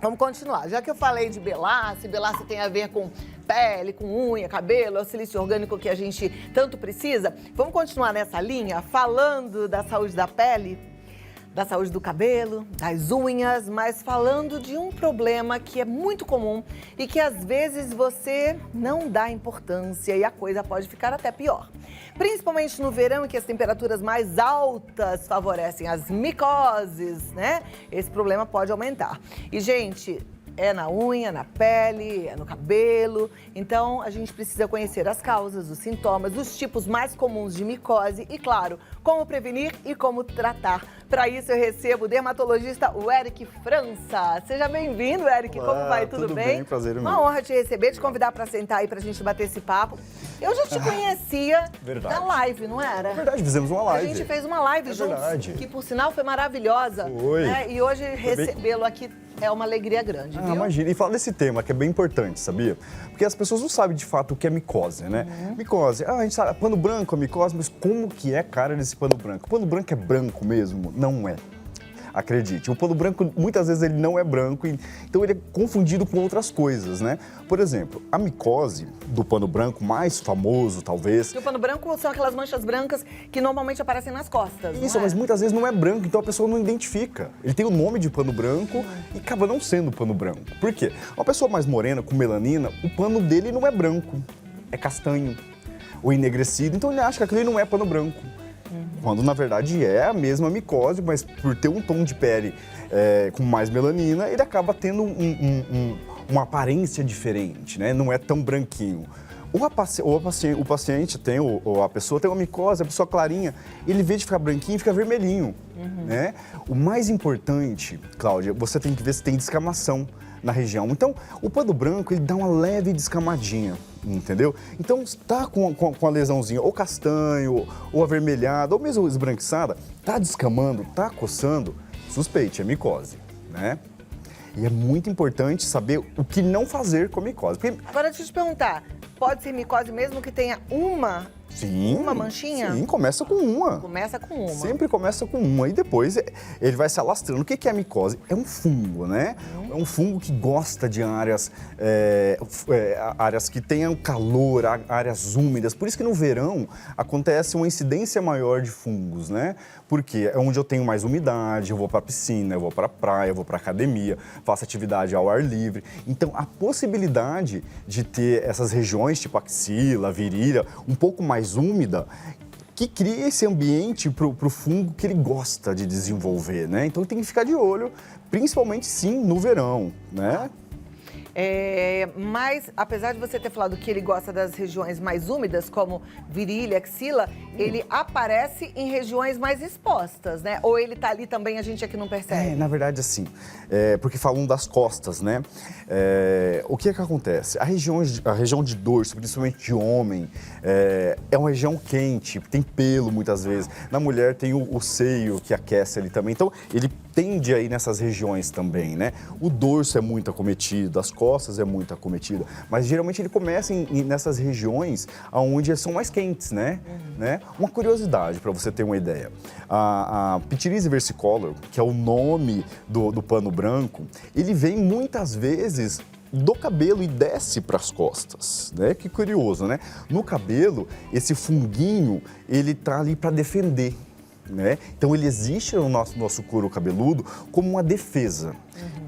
Vamos continuar. Já que eu falei de Belassi, Belassi tem a ver com pele, com unha, cabelo, é o silício orgânico que a gente tanto precisa. Vamos continuar nessa linha, falando da saúde da pele, da saúde do cabelo, das unhas, mas falando de um problema que é muito comum e que às vezes você não dá importância e a coisa pode ficar até pior. Principalmente no verão, em que as temperaturas mais altas favorecem as micoses, né? Esse problema pode aumentar. E, gente, é na unha, na pele, é no cabelo. Então, a gente precisa conhecer as causas, os sintomas, os tipos mais comuns de micose e, claro, como prevenir e como tratar. Para isso, eu recebo o dermatologista Eric França. Seja bem-vindo, Eric. Olá, como vai? Tudo bem? Prazer em mim. Uma honra te receber, te convidar para sentar aí para a gente bater esse papo. Eu já te conhecia da live, não era? Verdade, fizemos uma live. A gente fez uma live juntos, verdade. que por sinal foi maravilhosa. Foi. Né? E hoje recebê-lo aqui é uma alegria grande, viu? Imagina. E falar desse tema que é bem importante, sabia? Porque as pessoas não sabem de fato o que é micose, né? Micose, a gente sabe, pano branco é micose, mas como que é a cara desse pano branco? O pano branco é branco mesmo? Não é. Acredite, o pano branco muitas vezes ele não é branco, então ele é confundido com outras coisas, né? Por exemplo, a micose do pano branco, mais famoso talvez... E o pano branco são aquelas manchas brancas que normalmente aparecem nas costas, Isso, mas muitas vezes não é branco, então a pessoa não identifica. Ele tem o nome de pano branco e acaba não sendo pano branco. Por quê? Uma pessoa mais morena, com melanina, o pano dele não é branco, é castanho ou enegrecido, então ele acha que aquele não é pano branco. Quando, na verdade, é a mesma micose, mas por ter um tom de pele com mais melanina, ele acaba tendo uma aparência diferente, né? Não é tão branquinho. O paciente tem, ou a pessoa tem uma micose, a pessoa clarinha, ele vê de ficar branquinho e fica vermelhinho, né? O mais importante, Cláudia, você tem que ver se tem descamação na região. Então, o pano branco, ele dá uma leve descamadinha, entendeu? Então, está com a lesãozinha ou castanho, ou avermelhada, ou mesmo esbranquiçada, está descamando, está coçando, suspeite, é micose, né? E é muito importante saber o que não fazer com a micose. Porque... Agora, deixa eu te perguntar, pode ser micose mesmo que tenha uma manchinha? Sim, começa com uma. Começa com uma. Sempre começa com uma e depois ele vai se alastrando. O que é a micose? É um fungo, né? É um fungo que gosta de áreas que tenham calor, áreas úmidas. Por isso que no verão acontece uma incidência maior de fungos, né? Porque é onde eu tenho mais umidade, eu vou para a piscina, eu vou para a praia, eu vou para a academia, faço atividade ao ar livre. Então, a possibilidade de ter essas regiões, tipo axila, virilha, um pouco mais úmida, que cria esse ambiente para o fungo que ele gosta de desenvolver, né? Então tem que ficar de olho, principalmente sim no verão, né? Mas, apesar de você ter falado que ele gosta das regiões mais úmidas, como virilha, axila, ele aparece em regiões mais expostas, né? Ou ele tá ali também, a gente aqui não percebe? Na verdade, assim, porque falam das costas, né? O que é que acontece? A região de dorso, principalmente de homem, é uma região quente, tem pelo muitas vezes. Na mulher tem o seio que aquece ali também, então ele tende aí nessas regiões também, né? O dorso é muito acometido, as costas é muito acometida, mas geralmente ele começa nessas regiões onde são mais quentes, né? Uma curiosidade para você ter uma ideia, a pitirise versicolor, que é o nome do pano branco, ele vem muitas vezes do cabelo e desce para as costas, né? Que curioso, né? No cabelo, esse funguinho, ele tá ali para defender, né? Então ele existe no nosso couro cabeludo como uma defesa.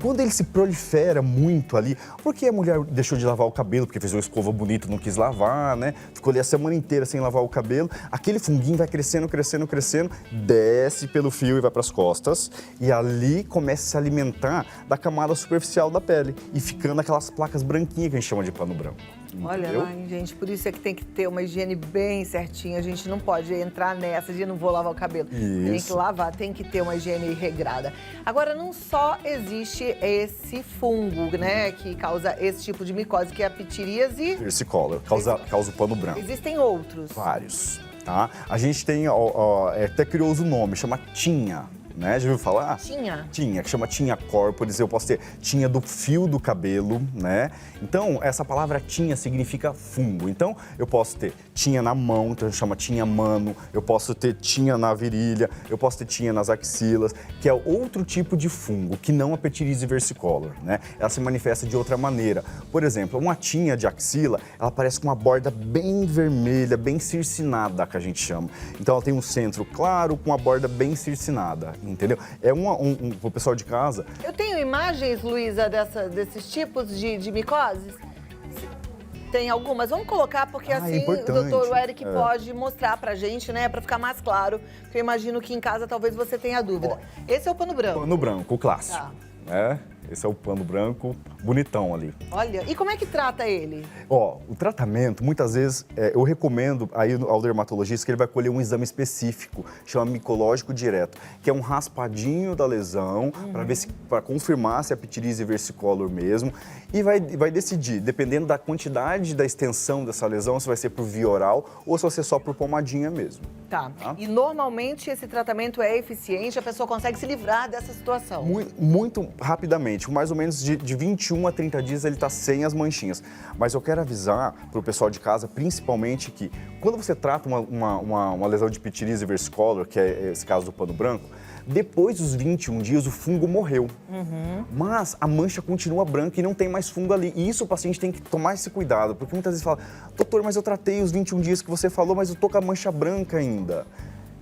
Quando ele se prolifera muito ali, porque a mulher deixou de lavar o cabelo, porque fez uma escova bonita, não quis lavar, né? Ficou ali a semana inteira sem lavar o cabelo, aquele funguinho vai crescendo, crescendo, crescendo, desce pelo fio e vai para as costas, e ali começa a se alimentar da camada superficial da pele, e ficando aquelas placas branquinhas que a gente chama de pano branco. Olha lá, hein, gente, por isso é que tem que ter uma higiene bem certinha, a gente não pode entrar nessa de não vou lavar o cabelo. Isso. Tem que lavar, tem que ter uma higiene regrada. Agora, não só existe esse fungo, né, que causa esse tipo de micose, que é a pitiríase Versicolor, causa o pano branco. Existem outros. Vários, tá? A gente tem, é até curioso o nome, chama tinha, né? Já ouviu falar? Tinha? Tinha, que chama tinha corporis. Eu posso ter tinha do fio do cabelo, né? Então, essa palavra tinha significa fungo. Então, eu posso ter tinha na mão, então a gente chama tinha mano. Eu posso ter tinha na virilha, eu posso ter tinha nas axilas, que é outro tipo de fungo, que não a Pityriasis versicolor, né? Ela se manifesta de outra maneira. Por exemplo, uma tinha de axila, ela parece com uma borda bem vermelha, bem circinada, que a gente chama. Então, ela tem um centro claro com uma borda bem circinada, entendeu? É pro pessoal de casa. Eu tenho imagens, Luísa, desses tipos de micoses? Tem algumas. Vamos colocar, porque assim o doutor Eric pode mostrar pra gente, né? Pra ficar mais claro, porque eu imagino que em casa talvez você tenha dúvida. Esse é o pano branco. Pano branco, o clássico. Tá. Esse é o pano branco, bonitão ali. Olha, e como é que trata ele? Ó, o tratamento, muitas vezes, eu recomendo aí ao dermatologista que ele vai colher um exame específico, chama micológico direto, que é um raspadinho da lesão, para confirmar se é Pityriasis versicolor mesmo, e vai decidir, dependendo da quantidade da extensão dessa lesão, se vai ser por via oral ou se vai ser só por pomadinha mesmo. Tá. E normalmente esse tratamento é eficiente, a pessoa consegue se livrar dessa situação? Muito rapidamente, mais ou menos de 21 a 30 dias ele está sem as manchinhas. Mas eu quero avisar para o pessoal de casa, principalmente, que quando você trata uma lesão de Pityriasis versicolor, que é esse caso do pano branco, depois dos 21 dias o fungo morreu. Mas a mancha continua branca e não tem mais fungo ali. E isso o paciente tem que tomar esse cuidado, porque muitas vezes fala, doutor, mas eu tratei os 21 dias que você falou, mas eu tô com a mancha branca ainda.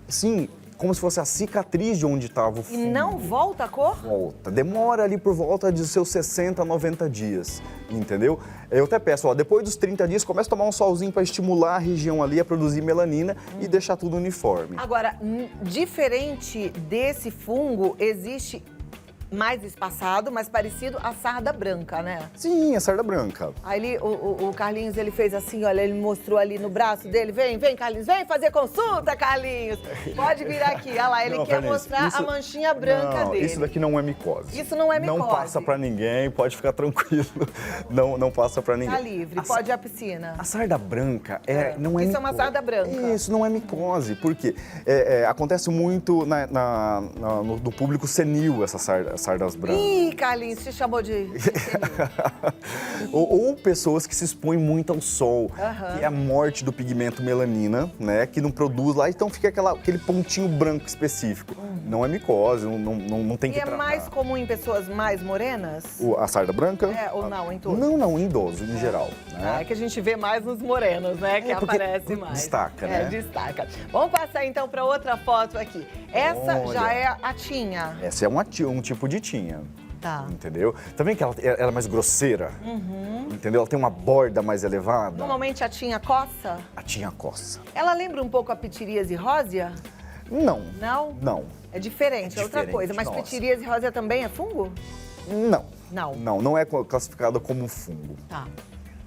Sim, como se fosse a cicatriz de onde estava o fungo. E não volta a cor? Volta. Demora ali por volta de seus 60 a 90 dias, entendeu? Eu até peço, ó, depois dos 30 dias, começa a tomar um solzinho para estimular a região ali a produzir melanina e deixar tudo uniforme. Agora, diferente desse fungo, existe mais espaçado, mais parecido à sarda branca, né? Sim, a sarda branca. Aí o Carlinhos, ele fez assim, olha, ele mostrou ali no braço dele, vem, Carlinhos, vem fazer consulta, Carlinhos. Pode vir aqui, olha lá, ele quer mostrar a manchinha branca dele. Isso daqui não é micose. Isso não é micose. Não passa pra ninguém, pode ficar tranquilo. Não passa pra ninguém. Tá livre, pode ir à piscina. A sarda branca não é Isso é uma sarda branca. Isso, não é micose, porque acontece muito no público senil essa sardas brancas. Ih, Carlinhos, te chamou de ou pessoas que se expõem muito ao sol, que é a morte do pigmento melanina, né? Que não produz lá, então fica aquele pontinho branco específico. Não é micose, não tem que tratar. E é mais comum em pessoas mais morenas? A sarda branca? Ou não, em todos? Não, em idoso, em geral. Né? É que a gente vê mais nos morenos, né? Que aparece mais. Destaca, né? Destaca. Vamos passar então para outra foto aqui. Essa já é a tinha. Essa é um tipo de tinha. Tá. Entendeu? Tá vendo que ela é mais grosseira? Entendeu? Ela tem uma borda mais elevada. Normalmente a tinha coça? A tinha coça. Ela lembra um pouco a Pityriasis rósea? Não. Não? Não. É diferente, é outra coisa. Mas Pityriasis rósea também é fungo? Não é classificada como fungo. Tá.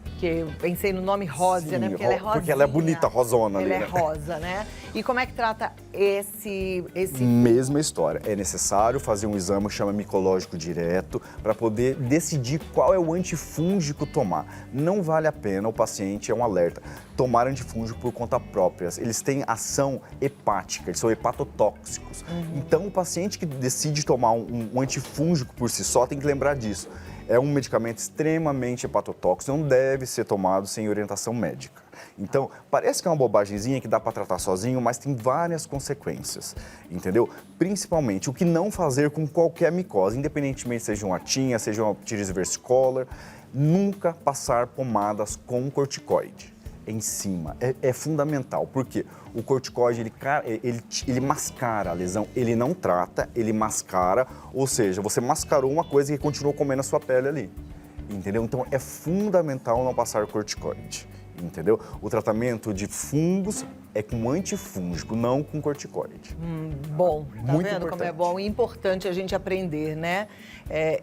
Porque eu pensei no nome rósea, né? Porque ela é rosinha. Porque ela é bonita, rosona ali, Ela é né? rosa, né? E como é que trata esse... Mesma história. É necessário fazer um exame que chama micológico direto para poder decidir qual é o antifúngico tomar. Não vale a pena, o paciente é um alerta, tomar antifúngico por conta própria. Eles têm ação hepática, eles são hepatotóxicos. Então, o paciente que decide tomar um antifúngico por si só tem que lembrar disso. É um medicamento extremamente hepatotóxico, não deve ser tomado sem orientação médica. Então, parece que é uma bobagemzinha que dá para tratar sozinho, mas tem várias consequências, entendeu? Principalmente, o que não fazer com qualquer micose, independentemente seja uma tinha, seja uma Pityriasis versicolor, nunca passar pomadas com corticoide em cima. É fundamental, porque o corticoide, ele mascara a lesão, ele não trata, ele mascara, ou seja, você mascarou uma coisa que continuou comendo a sua pele ali, entendeu? Então, é fundamental não passar corticoide, entendeu? O tratamento de fungos é com antifúngico, não com corticoide. Bom, tá Muito vendo como é bom e importante a gente aprender, né?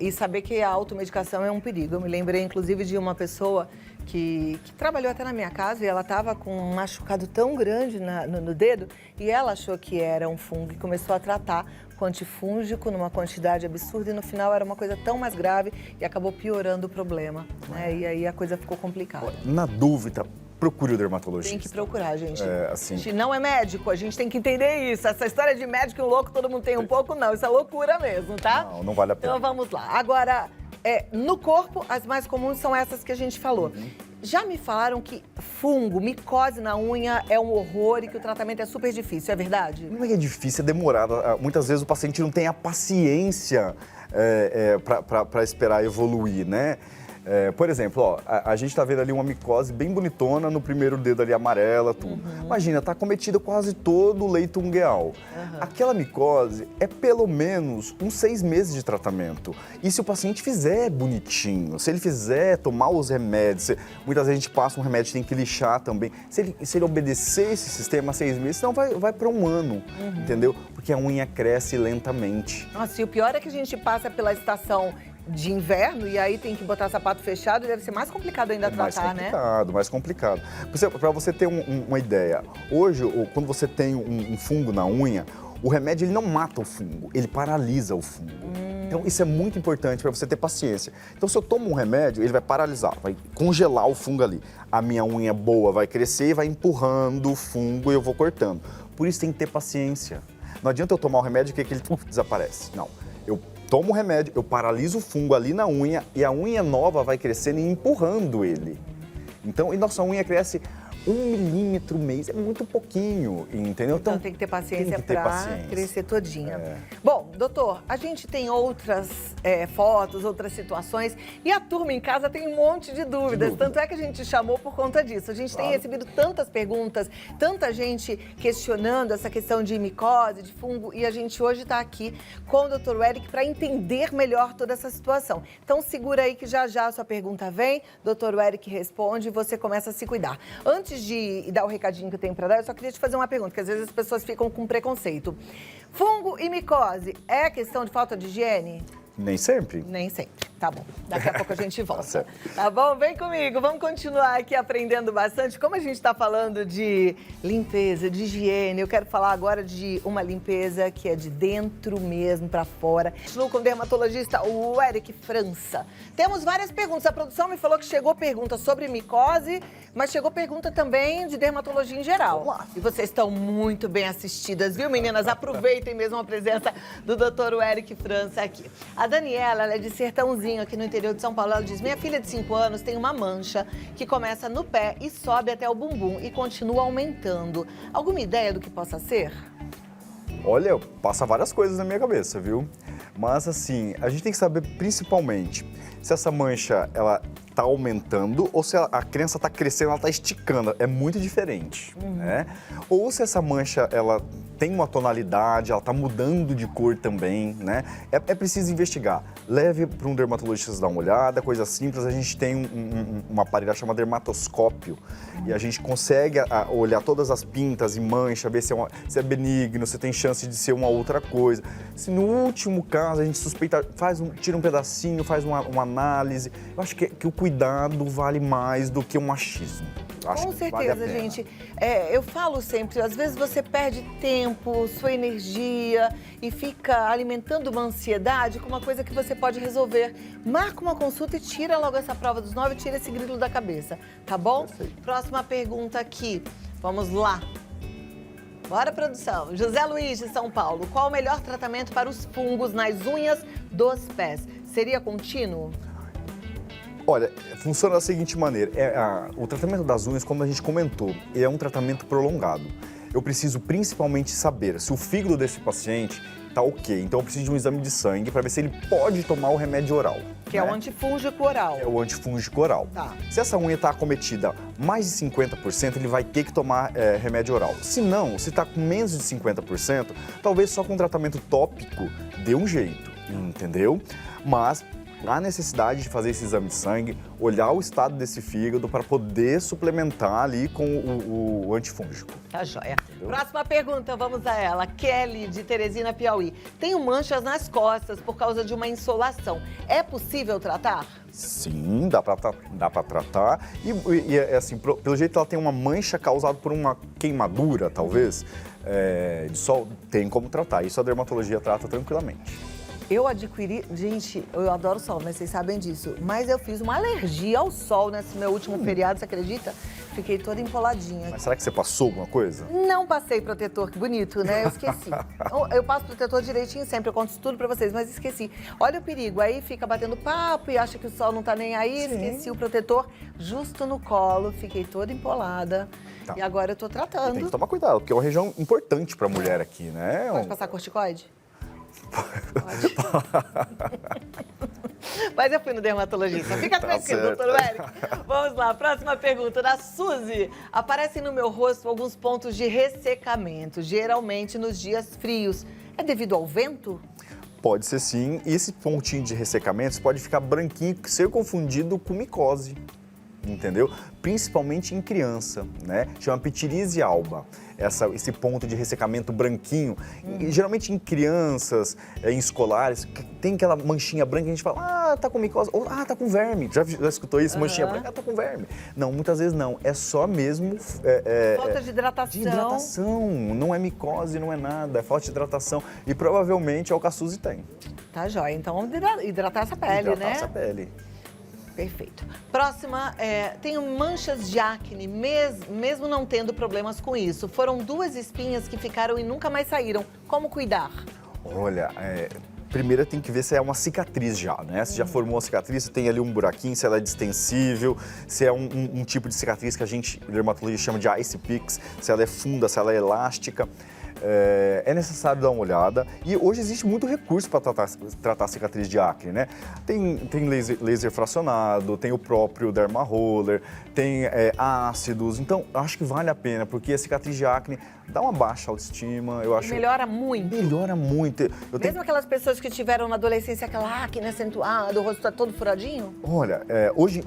E saber que a automedicação é um perigo. Eu me lembrei, inclusive, de uma pessoa que trabalhou até na minha casa e ela estava com um machucado tão grande no dedo e ela achou que era um fungo e começou a tratar com antifúngico numa quantidade absurda e no final era uma coisa tão mais grave e acabou piorando o problema, né? E aí a coisa ficou complicada. Na dúvida, procure o dermatologista. Tem que procurar, gente. Assim. A gente não é médico, a gente tem que entender isso. Essa história de médico e um louco, todo mundo tem um pouco, não. Isso é loucura mesmo, tá? Não vale a pena. Então vamos lá. Agora, no corpo, as mais comuns são essas que a gente falou. Já me falaram que fungo, micose na unha é um horror e que o tratamento é super difícil, é verdade? Não é difícil, é demorado. Muitas vezes o paciente não tem a paciência para esperar evoluir, né? Por exemplo, ó, a gente tá vendo ali uma micose bem bonitona no primeiro dedo ali, amarela, tudo. Imagina, tá acometida quase todo o leito ungueal. Aquela micose é pelo menos uns 6 meses de tratamento. E se o paciente fizer bonitinho, se ele fizer tomar os remédios, muitas vezes a gente passa um remédio, tem que lixar também. Se ele obedecer esse sistema 6 meses, senão vai para um ano, entendeu? Porque a unha cresce lentamente. Nossa, e o pior é que a gente passa pela estação de inverno e aí tem que botar sapato fechado e deve ser mais complicado ainda tratar, né? Mais complicado. Para você ter uma ideia, hoje, quando você tem um fungo na unha, o remédio ele não mata o fungo, ele paralisa o fungo. Então isso é muito importante para você ter paciência. Então se eu tomo um remédio, ele vai paralisar, vai congelar o fungo ali. A minha unha boa vai crescer e vai empurrando o fungo e eu vou cortando. Por isso tem que ter paciência. Não adianta eu tomar o remédio que ele desaparece. Não. Eu tomo o remédio, eu paraliso o fungo ali na unha e a unha nova vai crescendo e empurrando ele. Então, e nossa unha cresce 1 milímetro mês, é muito pouquinho, entendeu? Então tem que ter paciência para crescer todinha. Bom, doutor, a gente tem outras fotos, outras situações e a turma em casa tem um monte de dúvidas. Tanto é que a gente chamou por conta disso. A gente tem recebido tantas perguntas, tanta gente questionando essa questão de micose, de fungo e a gente hoje está aqui com o doutor Eric para entender melhor toda essa situação. Então segura aí que já a sua pergunta vem, doutor Eric responde e você começa a se cuidar. Antes de dar o recadinho que eu tenho para dar, eu só queria te fazer uma pergunta, porque às vezes as pessoas ficam com preconceito. Fungo e micose é questão de falta de higiene? Nem sempre. Nem sempre. Tá bom. Daqui a pouco a gente volta. Tá certo. Tá bom? Vem comigo. Vamos continuar aqui aprendendo bastante. Como a gente está falando de limpeza, de higiene, eu quero falar agora de uma limpeza que é de dentro mesmo para fora. Estou com o dermatologista, o Eric França. Temos várias perguntas. A produção me falou que chegou pergunta sobre micose, mas chegou pergunta também de dermatologia em geral. Vamos lá. E vocês estão muito bem assistidas, viu, meninas? Aproveitem mesmo a presença do doutor Eric França aqui. A Daniela, ela é de Sertãozinho, aqui no interior de São Paulo. Ela diz, minha filha de 5 anos tem uma mancha que começa no pé e sobe até o bumbum e continua aumentando. Alguma ideia do que possa ser? Olha, passa várias coisas na minha cabeça, viu? Mas assim, a gente tem que saber principalmente se essa mancha, ela tá aumentando ou se a criança tá crescendo, ela tá esticando. É muito diferente, né? Ou se essa mancha, ela tem uma tonalidade, ela tá mudando de cor também, né? É preciso investigar. Leve para um dermatologista dar uma olhada, coisa simples. A gente tem uma aparelho chamada dermatoscópio e a gente consegue olhar todas as pintas e mancha, ver se é benigno, se tem chance de ser uma outra coisa. Se no último caso a gente suspeita, tira um pedacinho, faz uma análise. Eu acho que o cuidado vale mais do que o machismo. Com certeza, gente. Eu falo sempre, às vezes você perde tempo, sua energia e fica alimentando uma ansiedade com uma coisa que você pode resolver. Marca uma consulta e tira logo essa prova dos 9 e tira esse grilo da cabeça, tá bom? Perfeito. Próxima pergunta aqui. Vamos lá. Bora, produção. José Luiz, de São Paulo. Qual o melhor tratamento para os fungos nas unhas dos pés? Seria contínuo? Olha, funciona da seguinte maneira, o tratamento das unhas, como a gente comentou, é um tratamento prolongado. Eu preciso principalmente saber se o fígado desse paciente está ok, então eu preciso de um exame de sangue para ver se ele pode tomar o remédio oral. Que é o antifúngico oral. É o antifúngico oral. Tá. Se essa unha está acometida mais de 50%, ele vai ter que tomar remédio oral. Se não, se está com menos de 50%, talvez só com tratamento tópico dê um jeito, entendeu? Mas há necessidade de fazer esse exame de sangue, olhar o estado desse fígado para poder suplementar ali com o antifúngico. Tá joia. Entendeu? Próxima pergunta, vamos a ela. Kelly, de Teresina, Piauí. Tenho manchas nas costas por causa de uma insolação. É possível tratar? Sim, dá para tratar. E assim, pelo jeito ela tem uma mancha causada por uma queimadura, talvez, de sol. Tem como tratar. Isso a dermatologia trata tranquilamente. Eu adquiri, gente, eu adoro sol, né? Vocês sabem disso. Mas eu fiz uma alergia ao sol nesse meu último feriado, você acredita? fiquei toda empoladinha. Mas será que você passou alguma coisa? Não passei protetor, que bonito, né? Eu esqueci. Eu passo protetor direitinho sempre, eu conto isso tudo pra vocês, mas esqueci. Olha o perigo, aí fica batendo papo e acha que o sol não tá nem aí, esqueci o protetor justo no colo, fiquei toda empolada. Tá. E agora eu tô tratando. Tem que tomar cuidado, porque é uma região importante pra mulher aqui, né? Pode passar corticoide? Pode. Mas eu fui no dermatologista. Fica Tá tranquilo, certo. doutor Eric. Vamos lá, próxima pergunta da Suzy. Aparecem no meu rosto alguns pontos de ressecamento, geralmente nos dias frios. É devido ao vento? Pode ser sim, e esse pontinho de ressecamento pode ficar branquinho, ser confundido com micose, entendeu? Principalmente em criança, né? Chama pitirise alba, esse ponto de ressecamento branquinho. E, geralmente em crianças, em escolares, tem aquela manchinha branca, a gente fala, tá com micose, ou tá com verme. Já escutou isso? Manchinha branca, tá com verme. Não, muitas vezes não, é só mesmo... Falta de hidratação. De hidratação, não é micose, não é nada, é falta de hidratação. E provavelmente é o que a Suzy tem. Tá jóia, então hidratar essa pele, Hidratar né? essa pele. Perfeito. Próxima, tenho manchas de acne, mesmo não tendo problemas com isso. Foram 2 espinhas que ficaram e nunca mais saíram. Como cuidar? Olha, primeiro tem que ver se é uma cicatriz já, né? Se já formou uma cicatriz, se tem ali um buraquinho, se ela é distensível, se é um tipo de cicatriz que a gente, dermatologia, chama de ice picks, se ela é funda, se ela é elástica. É necessário dar uma olhada. E hoje existe muito recurso para tratar cicatriz de acne, né? Tem laser fracionado, tem o próprio derma roller, tem ácidos. Então, eu acho que vale a pena, porque a cicatriz de acne dá uma baixa autoestima. Eu acho Melhora muito. Melhora muito. Mesmo aquelas pessoas que tiveram na adolescência aquela acne acentuada, o rosto tá todo furadinho? Olha, hoje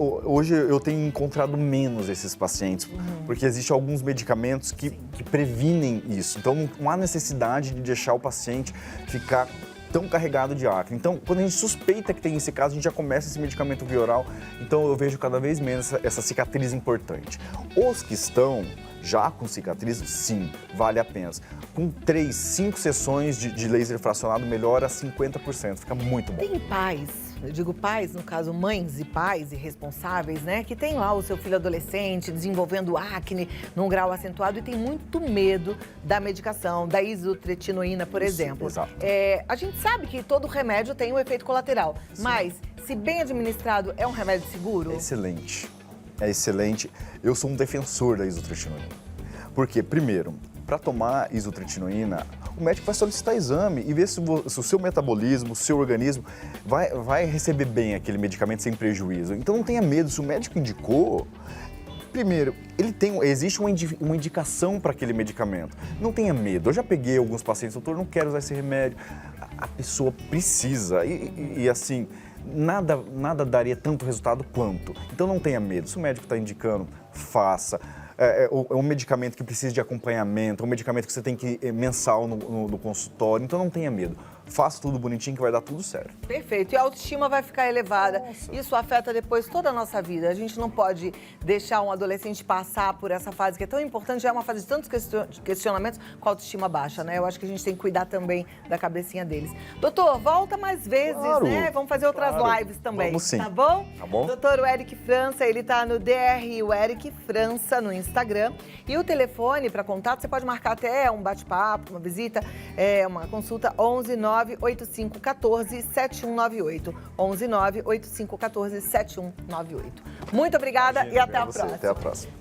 eu tenho encontrado menos esses pacientes, porque existem alguns medicamentos que previnem isso. Então, não há necessidade de deixar o paciente ficar tão carregado de acne. Então, quando a gente suspeita que tem esse caso, a gente já começa esse medicamento via oral. Então, eu vejo cada vez menos essa cicatriz importante. Os que estão já com cicatriz, sim, vale a pena. Com 3, 5 sessões de laser fracionado, melhora 50%, fica muito bom. Tem pais, eu digo pais, no caso mães e pais e responsáveis, né? Que tem lá o seu filho adolescente desenvolvendo acne num grau acentuado e tem muito medo da medicação, da isotretinoína, por exemplo. Exato. A gente sabe que todo remédio tem um efeito colateral, mas se bem administrado, é um remédio seguro? Excelente. É excelente. Eu sou um defensor da isotretinoína. Porque, primeiro, para tomar isotretinoína, o médico vai solicitar exame e ver se o seu metabolismo, o seu organismo vai receber bem aquele medicamento sem prejuízo. Então não tenha medo, se o médico indicou, primeiro, existe uma indicação para aquele medicamento. Não tenha medo. Eu já peguei alguns pacientes, doutor, não quero usar esse remédio. A pessoa precisa e assim... Nada daria tanto resultado quanto. Então não tenha medo. Se o médico está indicando, faça. É um medicamento que precisa de acompanhamento, é um medicamento que você tem que ir mensal no consultório. Então não tenha medo. Faça tudo bonitinho que vai dar tudo certo. Perfeito. E a autoestima vai ficar elevada. Nossa. Isso afeta depois toda a nossa vida. A gente não pode deixar um adolescente passar por essa fase que é tão importante. Já é uma fase de tantos questionamentos com a autoestima baixa, né? Eu acho que a gente tem que cuidar também da cabecinha deles. Doutor, volta mais vezes, claro, né? Vamos fazer outras lives também. Vamos sim. Tá bom? Tá bom. Doutor Eric França, ele tá no DR, o Eric França, no Instagram. E o telefone para contato, você pode marcar até um bate-papo, uma visita, uma consulta 11 98514 7198. 11 98514 7198. Muito obrigada. Imagina, e até a próxima. Até a próxima.